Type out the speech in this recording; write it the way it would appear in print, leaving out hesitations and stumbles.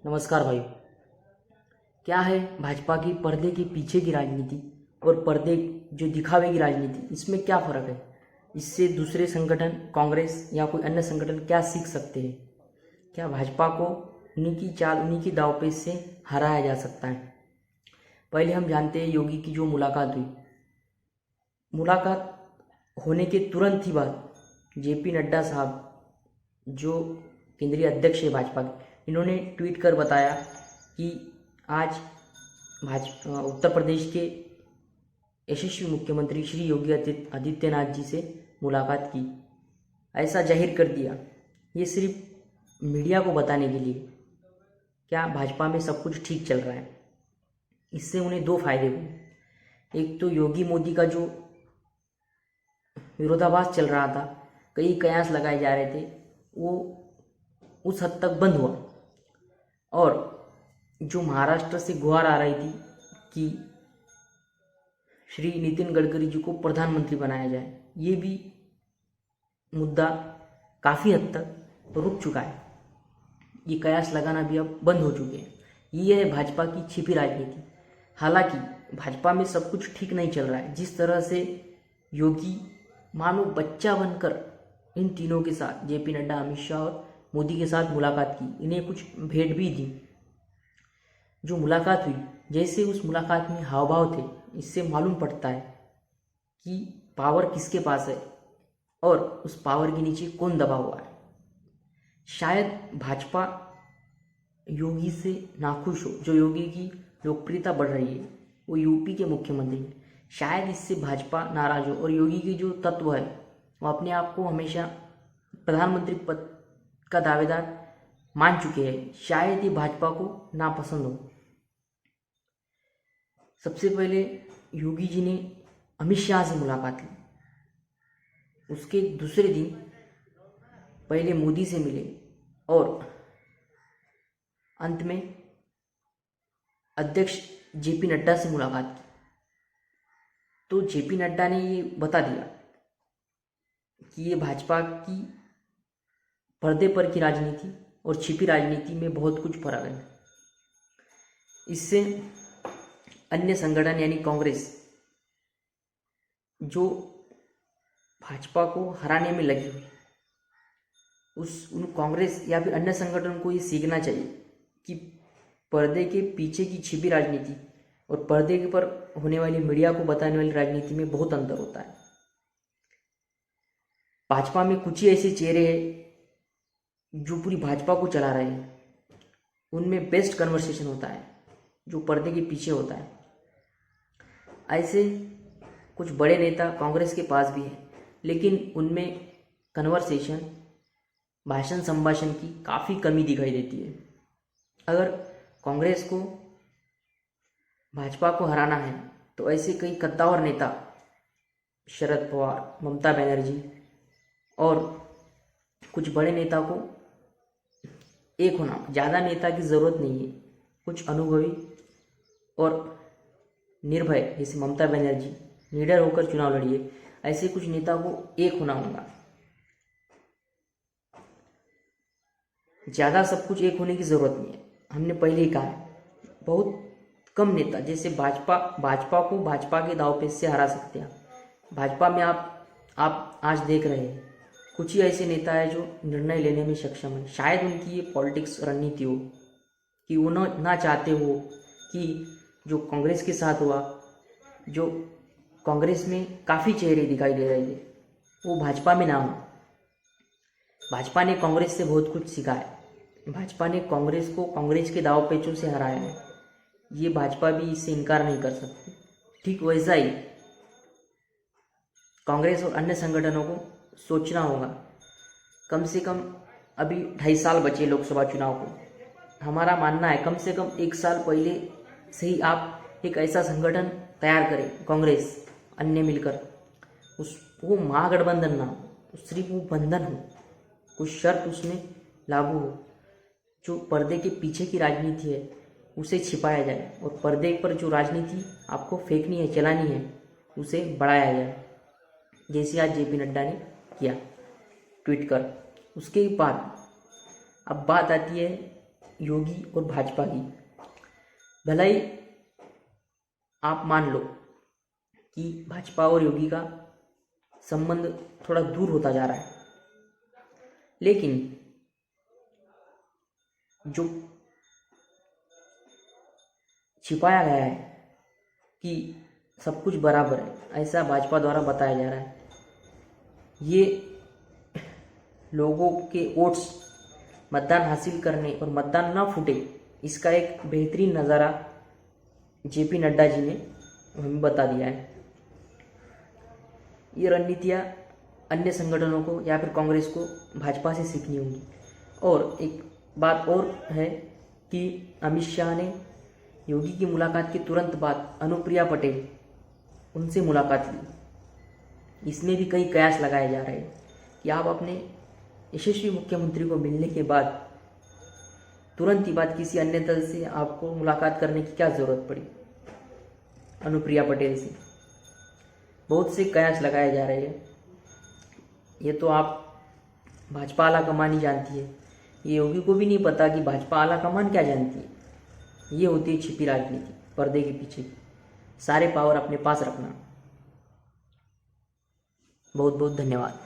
नमस्कार भाई। क्या है भाजपा की पर्दे के पीछे की राजनीति और पर्दे जो दिखावे की राजनीति, इसमें क्या फ़र्क है? इससे दूसरे संगठन, कांग्रेस या कोई अन्य संगठन क्या सीख सकते हैं? क्या भाजपा को उन्हीं की चाल, उन्हीं की दांवपेच से हराया जा सकता है? पहले हम जानते हैं योगी की जो मुलाकात हुई, मुलाकात होने के तुरंत ही बाद जेपी नड्डा साहब, जो केंद्रीय अध्यक्ष है भाजपा के, इन्होंने ट्वीट कर बताया कि आज उत्तर प्रदेश के यशस्वी मुख्यमंत्री श्री योगी आदित्यनाथ जी से मुलाकात की। ऐसा जाहिर कर दिया, ये सिर्फ मीडिया को बताने के लिए। क्या भाजपा में सब कुछ ठीक चल रहा है? इससे उन्हें दो फायदे हुए। एक तो योगी मोदी का जो विरोधाभास चल रहा था, कई कयास लगाए जा रहे थे, वो उस हद तक बंद हुआ। और जो महाराष्ट्र से गुहार आ रही थी कि श्री नितिन गडकरी जी को प्रधानमंत्री बनाया जाए, ये भी मुद्दा काफ़ी हद तक रुक चुका है। ये कयास लगाना भी अब बंद हो चुके हैं। ये है भाजपा की छिपी राजनीति। हालांकि भाजपा में सब कुछ ठीक नहीं चल रहा है। जिस तरह से योगी मानो बच्चा बनकर इन तीनों के साथ, जेपी नड्डा, अमित शाह और मोदी के साथ मुलाकात की, इन्हें कुछ भेंट भी दी। जो मुलाकात हुई, जैसे उस मुलाकात में हाव भाव थे, इससे मालूम पड़ता है कि पावर किसके पास है और उस पावर के नीचे कौन दबा हुआ है। शायद भाजपा योगी से नाखुश हो। जो योगी की लोकप्रियता बढ़ रही है, वो यूपी के मुख्यमंत्री हैं, शायद इससे भाजपा नाराज हो। और योगी की जो तत्व है, वो अपने आप को हमेशा प्रधानमंत्री पद का दावेदार मान चुके हैं, शायद ये भाजपा को नापसंद हो। सबसे पहले योगी जी ने अमित शाह से मुलाकात ली। उसके दूसरे दिन पहले मोदी से मिले और अंत में अध्यक्ष जेपी नड्डा से मुलाकात की। तो जेपी नड्डा ने ये बता दिया कि ये भाजपा की पर्दे पर की राजनीति और छिपी राजनीति में बहुत कुछ फर्क है। इससे अन्य संगठन यानी कांग्रेस, जो भाजपा को हराने में लगी हुई, उन कांग्रेस या फिर अन्य संगठन को ये सीखना चाहिए कि पर्दे के पीछे की छिपी राजनीति और पर्दे के पर होने वाली, मीडिया को बताने वाली राजनीति में बहुत अंतर होता है। भाजपा में कुछ ही ऐसे चेहरे हैं जो पूरी भाजपा को चला रहे हैं। उनमें बेस्ट कन्वर्सेशन होता है जो पर्दे के पीछे होता है। ऐसे कुछ बड़े नेता कांग्रेस के पास भी हैं, लेकिन उनमें कन्वर्सेशन, भाषण संभाषण की काफ़ी कमी दिखाई देती है। अगर कांग्रेस को भाजपा को हराना है तो ऐसे कई कद्दावर नेता, शरद पवार, ममता बनर्जी और कुछ बड़े नेता को एक होना, ज़्यादा नेता की ज़रूरत नहीं है। कुछ अनुभवी और निर्भय, जैसे ममता बनर्जी, लीडर होकर चुनाव लड़िए, ऐसे कुछ नेता को एक होना होगा। ज़्यादा सब कुछ एक होने की ज़रूरत नहीं है। हमने पहले ही कहा है, बहुत कम नेता जैसे भाजपा को भाजपा के दांवपेच से हरा सकते हैं। भाजपा में आप आज देख रहे हैं कुछ ही ऐसे नेता है जो निर्णय लेने में सक्षम है। शायद उनकी ये पॉलिटिक्स रणनीति हो कि वो ना चाहते हो कि जो कांग्रेस के साथ हुआ, जो कांग्रेस में काफ़ी चेहरे दिखाई दे रहे थे, वो भाजपा में ना हो। भाजपा ने कांग्रेस से बहुत कुछ सीखा है। भाजपा ने कांग्रेस को कांग्रेस के दाव पेचों से हराया है। ये भाजपा भी इससे इनकार नहीं कर सकती। ठीक वैसा ही कांग्रेस और अन्य संगठनों को सोचना होगा। कम से कम अभी 2.5 साल बचे लोकसभा चुनाव को। हमारा मानना है कम से कम 1 साल पहले से ही आप एक ऐसा संगठन तैयार करें, कांग्रेस अन्य मिलकर, वो महागठबंधन ना हो, सिर्फ वो बंधन हो, कुछ शर्त उसमें लागू हो। जो पर्दे के पीछे की राजनीति है उसे छिपाया जाए और पर्दे पर जो राजनीति आपको फेंकनी है, चलानी है, उसे बढ़ाया जाए, जैसे आज जेपी नड्डा ने किया ट्वीट कर। उसके बाद अब बात आती है योगी और भाजपा की। भलाई आप मान लो कि भाजपा और योगी का संबंध थोड़ा दूर होता जा रहा है, लेकिन जो छिपाया गया है कि सब कुछ बराबर है, ऐसा भाजपा द्वारा बताया जा रहा है, ये लोगों के वोट्स मतदान हासिल करने और मतदान ना फूटे, इसका एक बेहतरीन नज़ारा जेपी नड्डा जी ने हमें बता दिया है। ये रणनीतियाँ अन्य संगठनों को या फिर कांग्रेस को भाजपा से सीखनी होंगी। और एक बात और है कि अमित शाह ने योगी की मुलाकात के तुरंत बाद अनुप्रिया पटेल उनसे मुलाकात ली। इसमें भी कई कयास लगाए जा रहे हैं कि आप अपने यशस्वी मुख्यमंत्री को मिलने के बाद तुरंत ही बाद किसी अन्य दल से आपको मुलाकात करने की क्या ज़रूरत पड़ी, अनुप्रिया पटेल से। बहुत से कयास लगाए जा रहे हैं। ये तो आप भाजपा आला कमान ही जानती है, ये योगी को भी नहीं पता कि भाजपा आला कमान क्या जानती है। ये होती है छिपी राजनीति, पर्दे के पीछे सारे पावर अपने पास रखना। बहुत बहुत धन्यवाद।